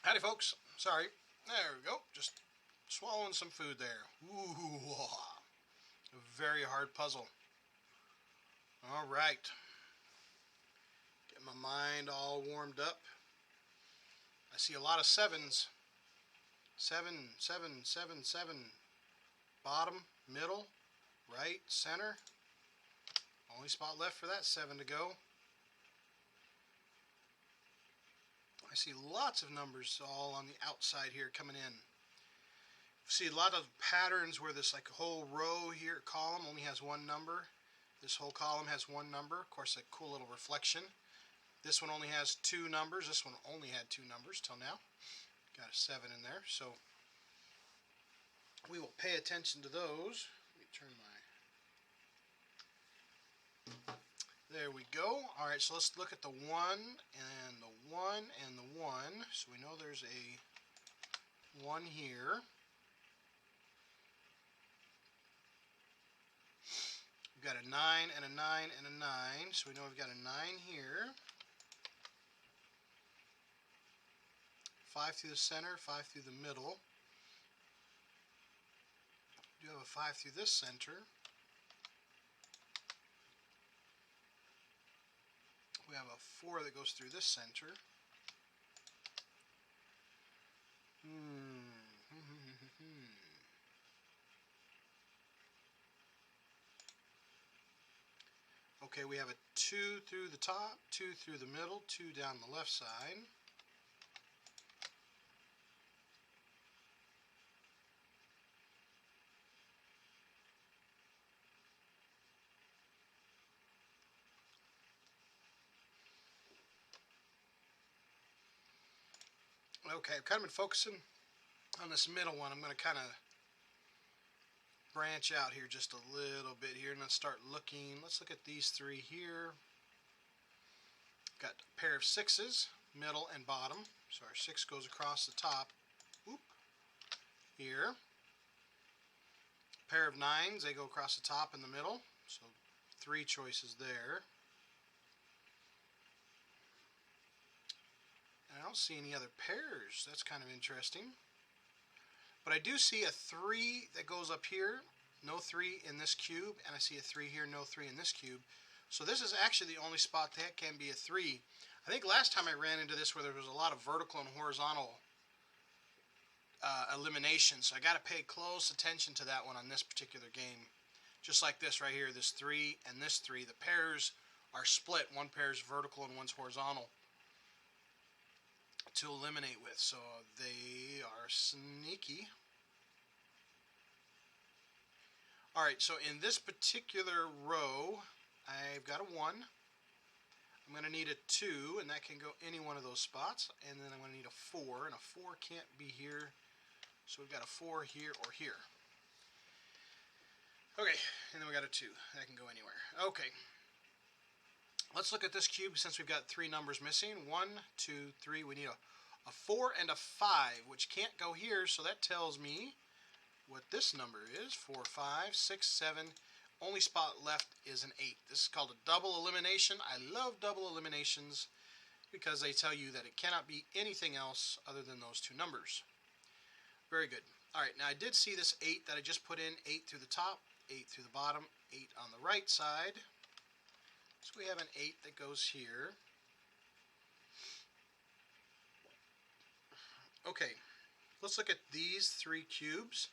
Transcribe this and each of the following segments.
Howdy folks, sorry, there we go, just swallowing some food there. Ooh, a very hard puzzle. Alright, get my mind all warmed up. I see a lot of sevens. 7, 7, 7, 7. Bottom, middle, right, center. Only spot left for that 7 to go. I see lots of numbers all on the outside here coming in. See a lot of patterns where this like whole row here, column only has one number. This whole column has one number. Of course, a cool little reflection. This one only has 2 numbers. This one only had 2 numbers till now. Got a 7 in there. So we will pay attention to those. Let me turn my... There we go. Alright, so let's look at the 1 and the 1 and the 1. So we know there's a 1 here. We've got a 9 and a 9 and a 9. So we know we've got a 9 here. 5 through the center, 5 through the middle. We do have a 5 through this center. We have a 4 that goes through this center. Okay, we have a 2 through the top, 2 through the middle, 2 down the left side. Okay, I've kind of been focusing on this middle one. I'm going to kind of branch out here just a little bit here and let's start looking. Let's look at these 3 here. Got a pair of 6s, middle and bottom. So our 6 goes across the top. Oop, here. A pair of 9s, they go across the top and the middle. So 3 choices there. I don't see any other pairs. That's kind of interesting. But I do see a 3 that goes up here, no 3 in this cube, and I see a 3 here, no 3 in this cube. So this is actually the only spot that can be a 3. I think last time I ran into this where there was a lot of vertical and horizontal elimination, so I got to pay close attention to that one on this particular game. Just like this right here, this 3 and this 3, the pairs are split. One pair is vertical and one's horizontal to eliminate with, so they are sneaky. Alright, so in this particular row, I've got a 1. I'm going to need a 2, and that can go any one of those spots, and then I'm going to need a 4, and a 4 can't be here, so we've got a 4 here or here. Okay, and then we got a 2. That can go anywhere. Okay. Let's look at this cube since we've got 3 numbers missing. 1, 2, 3. We need a 4 and a 5, which can't go here, so that tells me what this number is. 4, 5, 6, 7. Only spot left is an 8. This is called a double elimination. I love double eliminations because they tell you that it cannot be anything else other than those 2 numbers. Very good. Alright, now I did see this 8 that I just put in. 8 through the top, 8 through the bottom, 8 on the right side. So we have an 8 that goes here. Okay, let's look at these 3 cubes.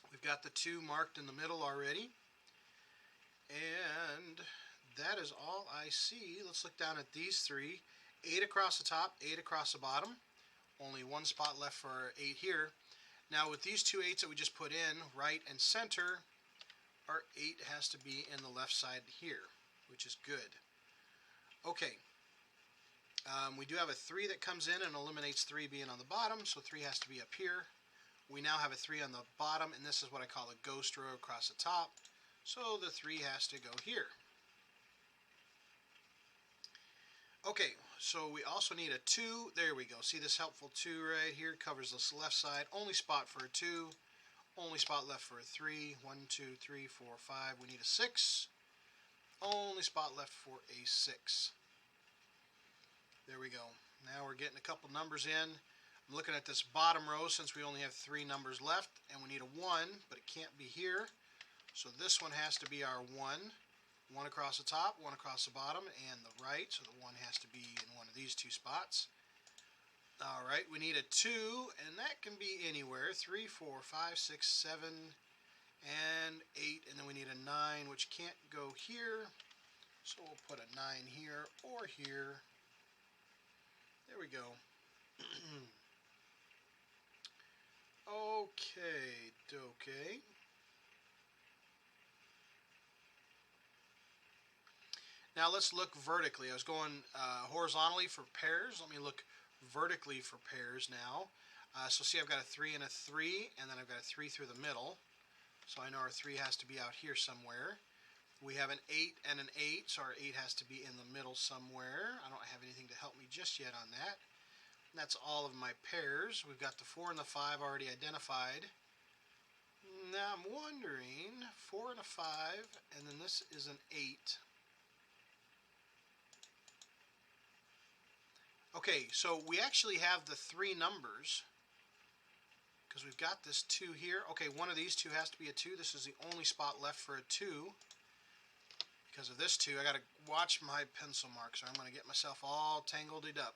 We've got the 2 marked in the middle already. And that is all I see. Let's look down at these 3. 8 across the top, 8 across the bottom. Only one spot left for 8 here. Now with these 2 8s that we just put in, right and center, our 8 has to be in the left side here, which is good. Okay, we do have a 3 that comes in and eliminates 3 being on the bottom, so 3 has to be up here. We now have a 3 on the bottom, and this is what I call a ghost row across the top, so the 3 has to go here. Okay, so we also need a 2. There we go. See this helpful 2 right here? Covers this left side. Only spot for a 2. Only spot left for a 3. 1, 2, 3, 4, 5. We need a 6. Only spot left for a 6. There we go. Now we're getting a couple numbers in. I'm looking at this bottom row since we only have 3 numbers left, and we need a 1, but it can't be here. So this one has to be our 1. 1 across the top, 1 across the bottom, and the right. So the 1 has to be in one of these 2 spots. Alright, we need a 2, and that can be anywhere. 3, 4, 5, 6, 7, and 8. And then we need a 9, which can't go here. So we'll put a 9 here or here. There we go. Okay, dokie. Now let's look vertically. I was going horizontally for pairs. Let me look vertically for pairs now. So see, I've got a 3 and a 3, and then I've got a 3 through the middle. So I know our 3 has to be out here somewhere. We have an 8 and an 8, so our 8 has to be in the middle somewhere. I don't have anything to help me just yet on that. And that's all of my pairs. We've got the 4 and the 5 already identified. Now I'm wondering, 4 and a 5, and then this is an 8. Okay, so we actually have the 3 numbers because we've got this 2 here. Okay, one of these 2 has to be a 2. This is the only spot left for a 2. Because of this 2, I got to watch my pencil marks, or I'm going to get myself all tangled up.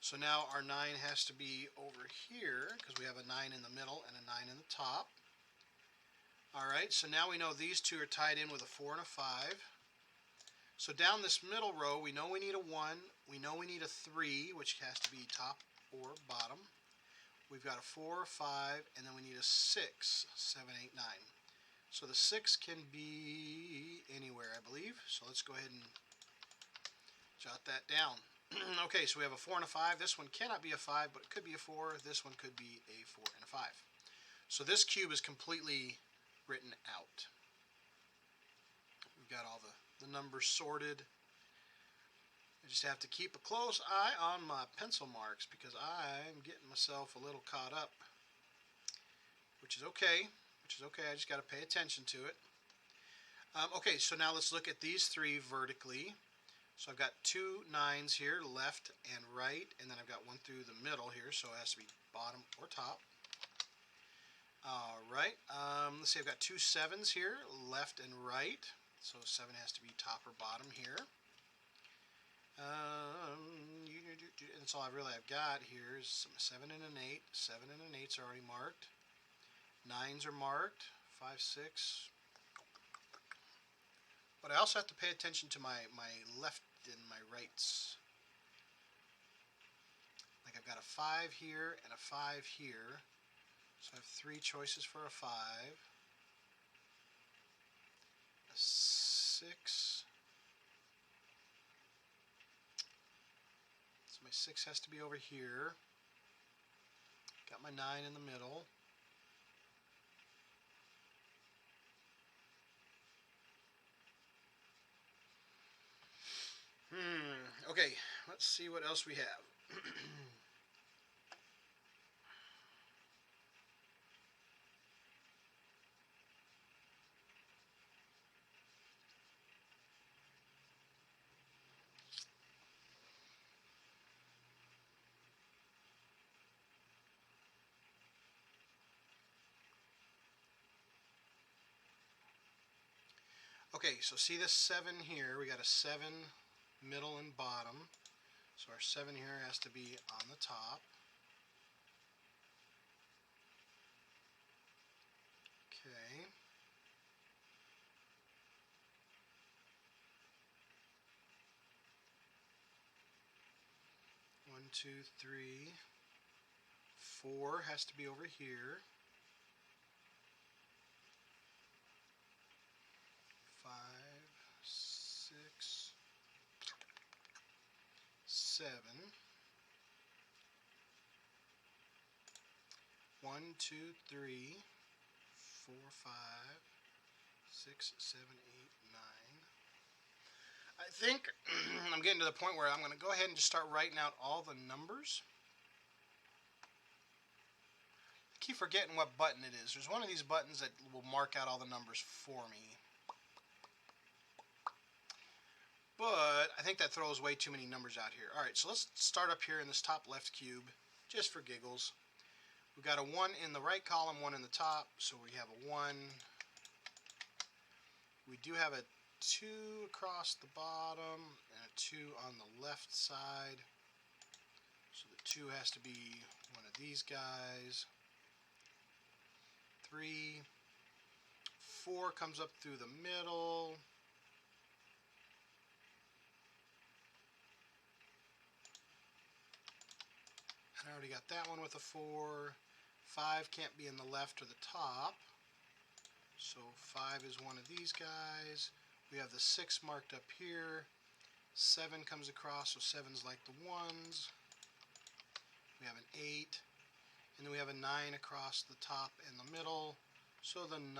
So now our 9 has to be over here because we have a 9 in the middle and a 9 in the top. Alright, so now we know these 2 are tied in with a 4 and a 5. So down this middle row, we know we need a 1, we know we need a 3, which has to be top or bottom. We've got a 4, 5, and then we need a 6, 7, 8, 9. So the 6 can be anywhere, I believe. So let's go ahead and jot that down. Okay, so we have a 4 and a 5. This one cannot be a 5, but it could be a 4. This one could be a 4 and a 5. So this cube is completely written out. We've got all the numbers sorted. I just have to keep a close eye on my pencil marks because I'm getting myself a little caught up, which is okay. I just got to pay attention to it. Okay, so now let's look at these 3 vertically. So I've got 2 9s here, left and right, and then I've got 1 through the middle here, so it has to be bottom or top. Alright, let's see, I've got 2 7s here, left and right, so 7 has to be top or bottom here. That's all I've got here is some 7 and an 8. 7 and an 8's already marked. 9s are marked, 5, 6. But I also have to pay attention to my left and my rights. Like I've got a 5 here and a 5 here. So I have 3 choices for a 5. A 6. So my 6 has to be over here. Got my 9 in the middle. Okay, let's see what else we have. Okay, so see this 7 here, we got a 7 middle and bottom. So our 7 here has to be on the top. Okay. One, 2, 3, 4 has to be over here. 5, 6, 7. 1, 2, 3, 4, 5, 6, 7, 8, 9. I think I'm getting to the point where I'm going to go ahead and just start writing out all the numbers. I keep forgetting what button it is. There's one of these buttons that will mark out all the numbers for me. but I think that throws way too many numbers out here. Alright, so let's start up here in this top left cube, just for giggles. We've got a 1 in the right column, 1 in the top, so we have a 1. We do have a 2 across the bottom and a 2 on the left side. So the 2 has to be one of these guys. 3. 4 comes up through the middle. And I already got that one with a 4. 5 can't be in the left or the top. So 5 is one of these guys. We have the 6 marked up here. 7 comes across, so 7's like the 1s. We have an 8. And then we have a 9 across the top and the middle. So the 9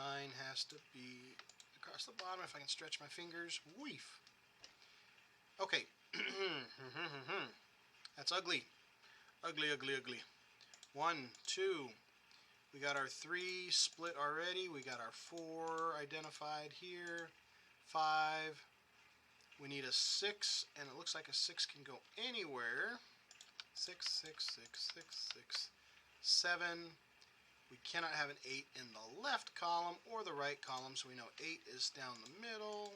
has to be across the bottom. If I can stretch my fingers. Weef. Okay. That's ugly. Ugly, ugly, ugly. 1, 2. We got our 3 split already. We got our 4 identified here. 5. We need a 6, and it looks like a 6 can go anywhere. 6, 6, 6, 6, 6, 7. We cannot have an 8 in the left column or the right column, so we know 8 is down the middle.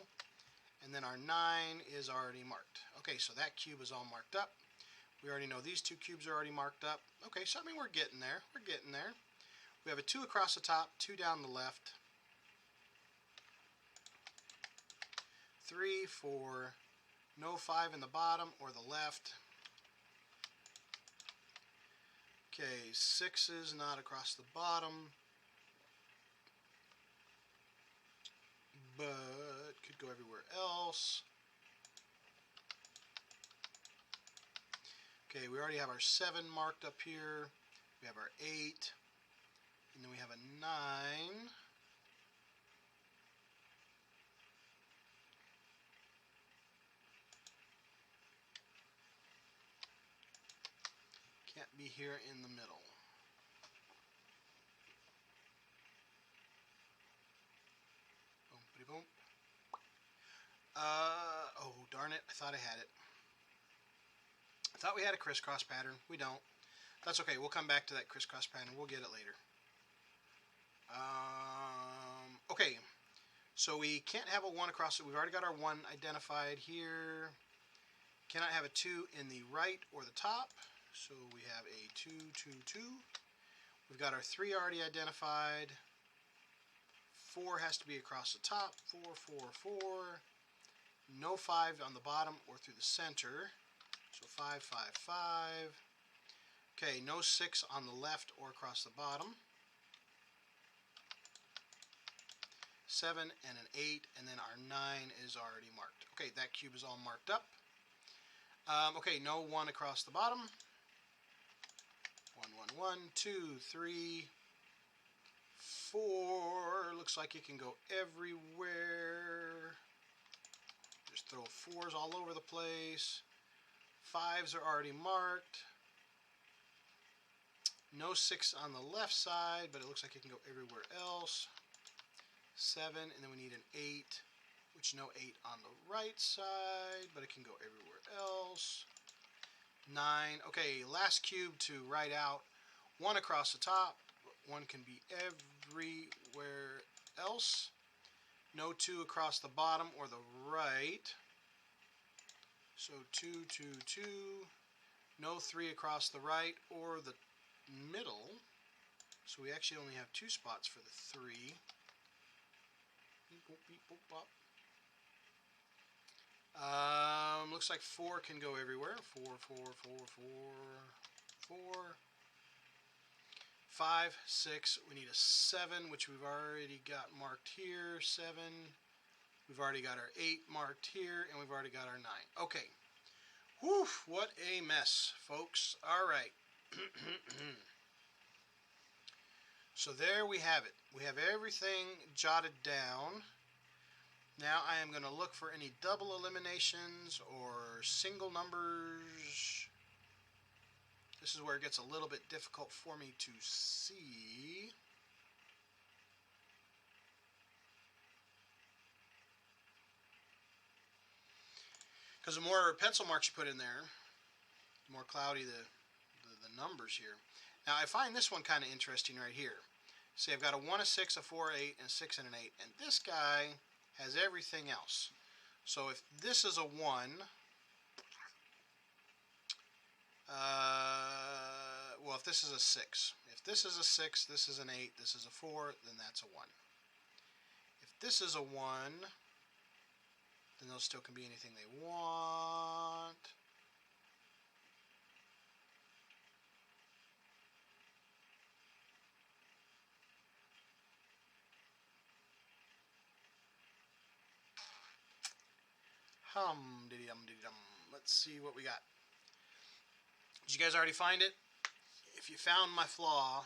And then our 9 is already marked. Okay, so that cube is all marked up. We already know these 2 cubes are already marked up. Okay, so I mean we're getting there. We're getting there. We have a 2 across the top, 2 down the left. 3, 4, no 5 in the bottom or the left. Okay, 6 is not across the bottom, but could go everywhere else. Okay, we already have our 7 marked up here. We have our 8, and then we have a 9. Can't be here in the middle. Boom, boom. Oh, darn it. I thought I had it. I thought we had a crisscross pattern. We don't. That's okay. We'll come back to that crisscross pattern. We'll get it later. Okay. So we can't have a 1 across it. We've already got our 1 identified here. Cannot have a 2 in the right or the top. So we have a 2, 2, 2. We've got our 3 already identified. 4 has to be across the top. 4, 4, 4. No 5 on the bottom or through the center. So 5, 5, 5. Okay, no 6 on the left or across the bottom. 7 and an 8, and then our 9 is already marked. Okay, that cube is all marked up. Okay, no 1 across the bottom. 1, 1, 1, 2, 3, 4. Looks like it can go everywhere. Just throw 4s all over the place. 5s are already marked. No 6 on the left side, but it looks like it can go everywhere else. 7, and then we need an 8, which no 8 on the right side, but it can go everywhere else. 9. Okay, last cube to write out. 1 across the top. 1 can be everywhere else. No 2 across the bottom or the right. So 2, 2, 2. No 3 across the right or the middle. So we actually only have 2 spots for the 3. Beep, boop, beep, boop, bop. Looks like 4 can go everywhere. 4, 4, 4, 4, 4. 5, 6. We need a 7, which we've already got marked here. 7. We've already got our 8 marked here, and we've already got our 9. Okay. Whew, what a mess, folks. All right. So there we have it. We have everything jotted down. Now I am going to look for any double eliminations or single numbers. This is where it gets a little bit difficult for me to see. Because the more pencil marks you put in there, the more cloudy the numbers here. Now I find this one kind of interesting right here. See, I've got a 1, a 6, a 4, 8, and a 6 and an 8. And this guy has everything else. So if this is a 1, well, if this is a 6. If this is a 6, this is an 8, this is a 4, then that's a 1. If this is a 1, then those still can be anything they want. Hum-diddy-dum-diddy-dum. Let's see what we got. Did you guys already find it? If you found my flaw,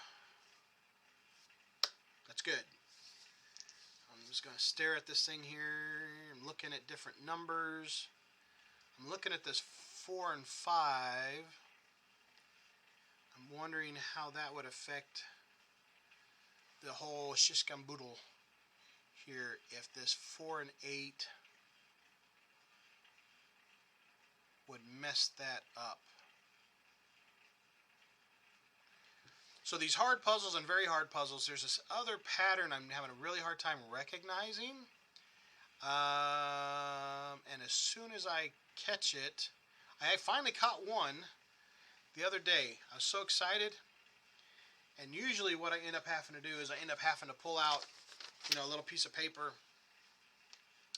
that's good. I'm just going to stare at this thing here. I'm looking at different numbers. I'm looking at this 4 and 5. I'm wondering how that would affect the whole shishkamboodle here if this 4 and 8 would mess that up. So these hard puzzles and very hard puzzles, there's this other pattern I'm having a really hard time recognizing. And as soon as I catch it, I finally caught one the other day. I was so excited. And usually what I end up having to do is I end up having to pull out, a little piece of paper,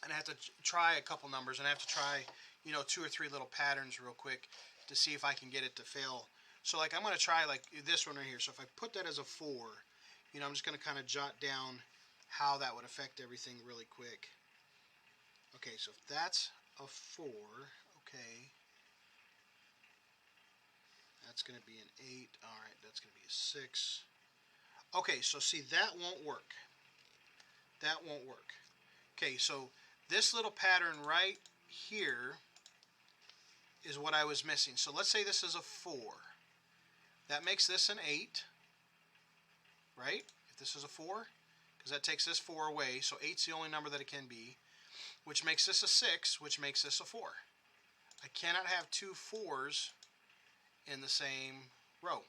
and I have to try a couple numbers, and I have to try, 2 or 3 little patterns real quick to see if I can get it to fail. So like I'm going to try like this one right here. So if I put that as a 4, I'm just going to kind of jot down how that would affect everything really quick. Okay, so if that's a 4, okay, that's going to be an 8. All right, that's going to be a 6. Okay, so see, that won't work. That won't work. Okay, so this little pattern right here is what I was missing. So let's say this is a 4. That makes this an 8, right? If this is a 4, because that takes this 4 away, so 8's the only number that it can be, which makes this a 6, which makes this a 4. I cannot have 2 4s in the same row.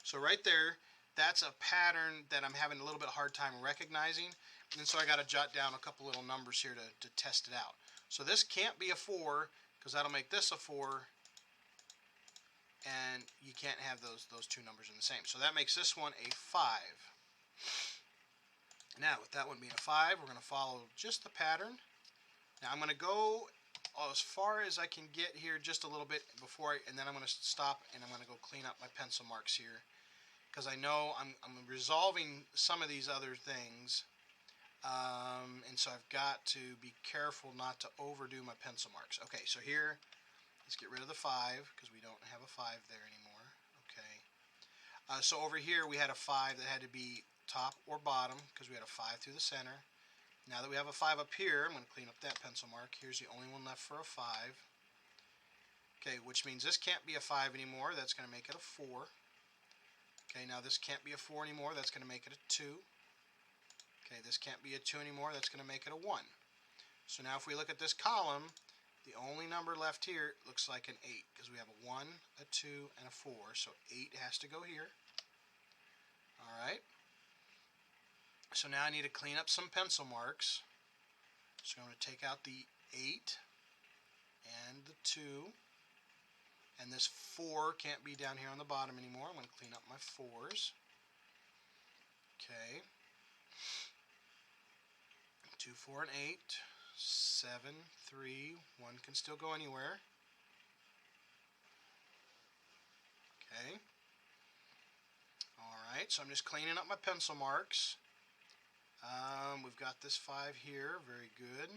So right there, that's a pattern that I'm having a little bit hard time recognizing, and so I got to jot down a couple little numbers here to test it out. So this can't be a 4, because that'll make this a 4, and you can't have those 2 numbers in the same. So that makes this one a 5. Now, with that one being a 5, we're going to follow just the pattern. Now I'm going to go as far as I can get here just a little bit and then I'm going to stop and I'm going to go clean up my pencil marks here, because I know I'm resolving some of these other things, and so I've got to be careful not to overdo my pencil marks. Okay, so here, let's get rid of the 5 because we don't have a 5 there anymore. Okay. So over here we had a 5 that had to be top or bottom because we had a 5 through the center. Now that we have a 5 up here, I'm going to clean up that pencil mark. Here's the only one left for a 5. Okay, which means this can't be a 5 anymore. That's going to make it a 4. Okay, now this can't be a 4 anymore. That's going to make it a 2. Okay, this can't be a 2 anymore. That's going to make it a 1. So now if we look at this column, the only number left here looks like an 8 because we have a 1, a 2, and a 4. So 8 has to go here. All right. So now I need to clean up some pencil marks. So I'm going to take out the 8 and the 2. And this 4 can't be down here on the bottom anymore. I'm going to clean up my 4s. Okay. 2, 4, and 8. 7, 3. 1 can still go anywhere. Okay. Alright, so I'm just cleaning up my pencil marks. We've got this 5 here. Very good.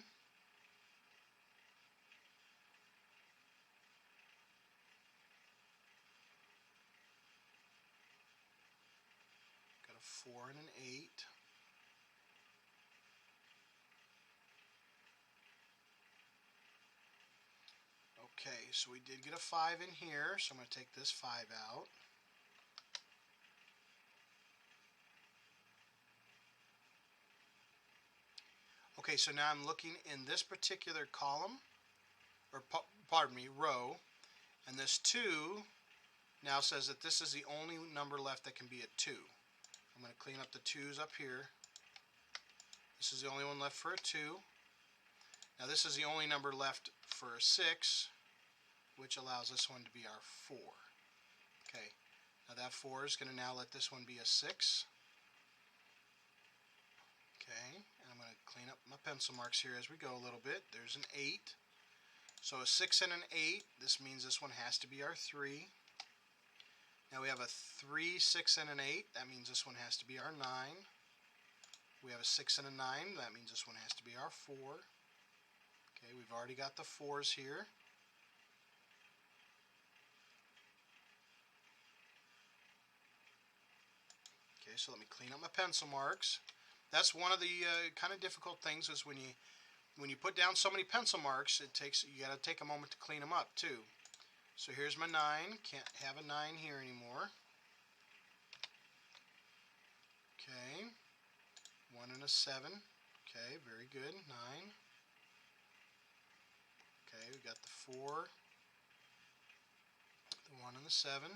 Got a 4 and an 8. Okay, so we did get a 5 in here, so I'm going to take this 5 out. Okay, so now I'm looking in this particular column. or pardon me, row. And this 2 now says that this is the only number left that can be a 2. I'm going to clean up the 2's up here. This is the only one left for a 2. Now this is the only number left for a 6, which allows this one to be our 4. Okay, now that 4 is going to now let this one be a 6. Okay, and I'm going to clean up my pencil marks here as we go a little bit. There's an 8. So a 6 and an 8, this means this one has to be our 3. Now we have a 3, 6, and an 8. That means this one has to be our 9. We have a 6 and a 9. That means this one has to be our 4. Okay, we've already got the 4's here. Okay, so let me clean up my pencil marks. That's one of the kind of difficult things is when you put down so many pencil marks, you got to take a moment to clean them up too. So here's my 9. Can't have a 9 here anymore. Okay, 1 and a 7. Okay, very good. 9. Okay, we got the 4, the 1 and the 7.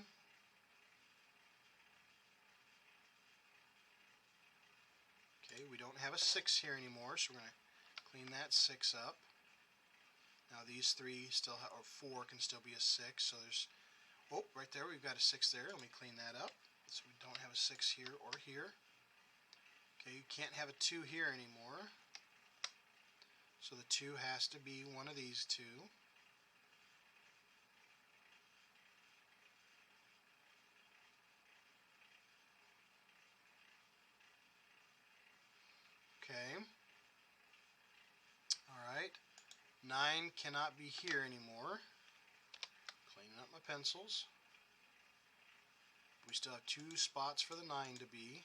Okay, we don't have a 6 here anymore, so we're going to clean that 6 up. Now these 3 still have, or 4 can still be a 6, so there's, oh, right there we've got a 6 there. Let me clean that up. So we don't have a 6 here or here. Okay, you can't have a 2 here anymore. So the 2 has to be one of these 2. Okay. Alright. 9 cannot be here anymore. Cleaning up my pencils. We still have 2 spots for the 9 to be.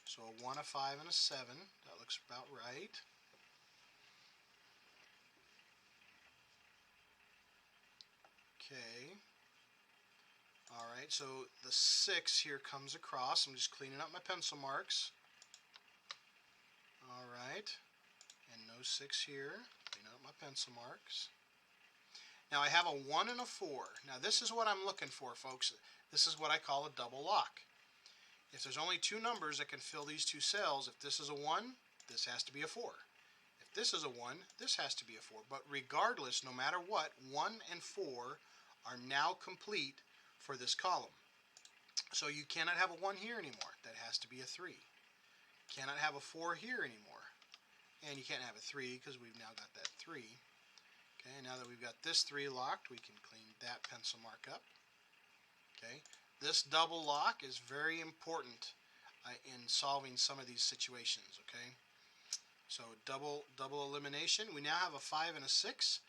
So a 1, a 5, and a 7. That looks about right. Okay. Alright, so the 6 here comes across. I'm just cleaning up my pencil marks. Alright. And no 6 here. Clean up my pencil marks. Now I have a 1 and a 4. Now this is what I'm looking for, folks. This is what I call a double lock. If there's only 2 numbers that can fill these 2 cells, if this is a 1, this has to be a 4. If this is a 1, this has to be a 4. But regardless, no matter what, 1 and 4 are now complete for this column. So you cannot have a 1 here anymore. That has to be a 3. Cannot have a 4 here anymore. And you can't have a 3 because we've now got that 3. Okay, now that we've got this 3 locked, we can clean that pencil mark up. Okay, this double lock is very important in solving some of these situations. Okay, so double elimination. We now have a 5 and a 6.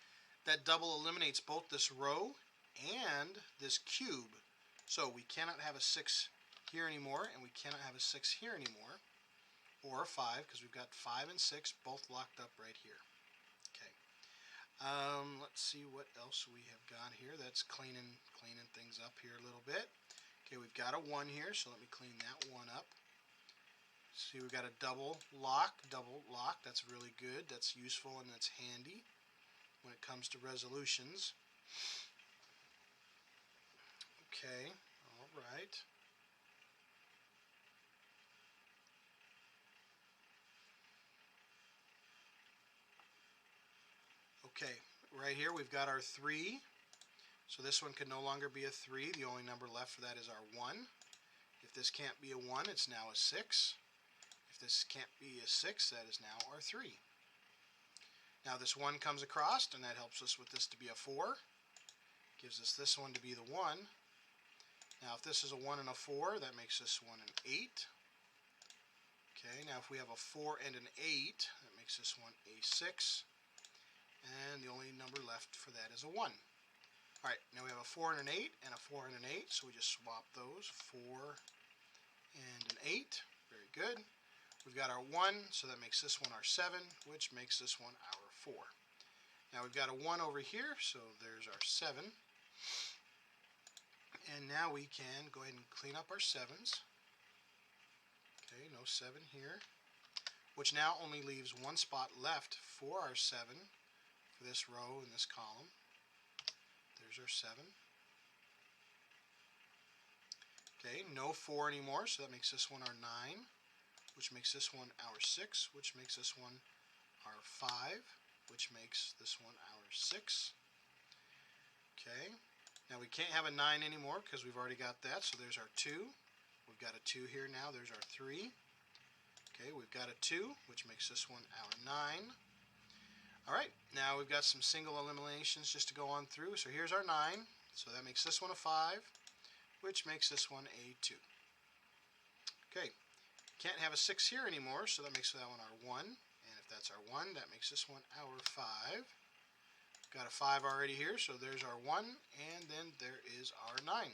That double eliminates both this row and this cube. So we cannot have a 6 here anymore, and we cannot have a 6 here anymore, or a 5, because we've got 5 and 6 both locked up right here. Okay. Let's see what else we have got here. That's cleaning things up here a little bit. Okay, we've got a 1 here, so let me clean that 1 up. See, we've got a double lock. That's really good. That's useful and that's handy when it comes to resolutions. Okay, all right. Okay, right here we've got our 3. So this one can no longer be a 3. The only number left for that is our 1. If this can't be a 1, it's now a 6. If this can't be a 6, that is now our 3. Now this 1 comes across, and that helps us with this to be a 4. Gives us this one to be the 1. Now if this is a 1 and a 4, that makes this one an 8. Okay, now if we have a 4 and an 8, that makes this one a 6. And the only number left for that is a 1. Alright, now we have a 4 and an 8, and a 4 and an 8, so we just swap those, 4 and an 8. Very good. We've got our 1, so that makes this one our 7, which makes this one our 4. Now we've got a 1 over here, so there's our 7. And now we can go ahead and clean up our 7s. Okay, no 7 here, which now only leaves 1 spot left for our 7 for this row and this column. There's our 7. Okay, no 4 anymore, so that makes this one our 9, which makes this one our 6, which makes this one our 5, which makes this one our 6. Okay, now we can't have a 9 anymore because we've already got that, so there's our 2. We've got a 2 here now, there's our 3. Okay, we've got a 2, which makes this one our 9. Alright, now we've got some single eliminations just to go on through. So here's our 9, so that makes this one a 5, which makes this one a 2. Okay, can't have a 6 here anymore, so that makes that one our 1. And if that's our 1, that makes this one our 5. Got a 5 already here, so there's our 1, and then there is our 9.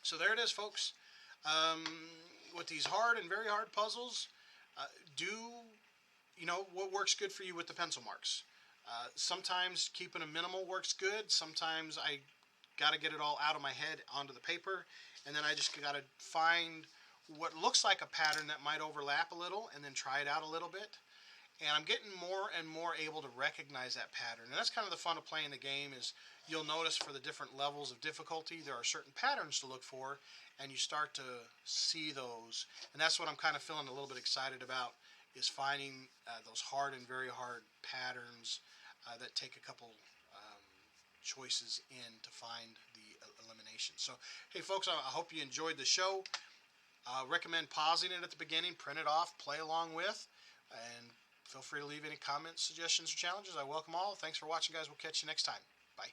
So there it is, folks. With these hard and very hard puzzles, do what works good for you with the pencil marks. Sometimes keeping a minimal works good. Sometimes I got to get it all out of my head onto the paper, and then I just got to find what looks like a pattern that might overlap a little and then try it out a little bit. And I'm getting more and more able to recognize that pattern. And that's kind of the fun of playing the game, is you'll notice for the different levels of difficulty, there are certain patterns to look for, and you start to see those. And that's what I'm kind of feeling a little bit excited about, is finding those hard and very hard patterns that take a couple choices in to find the elimination. So, hey folks, I hope you enjoyed the show. Recommend pausing it at the beginning, print it off, play along with, and feel free to leave any comments, suggestions, or challenges. I welcome all. Thanks for watching, guys. We'll catch you next time. Bye.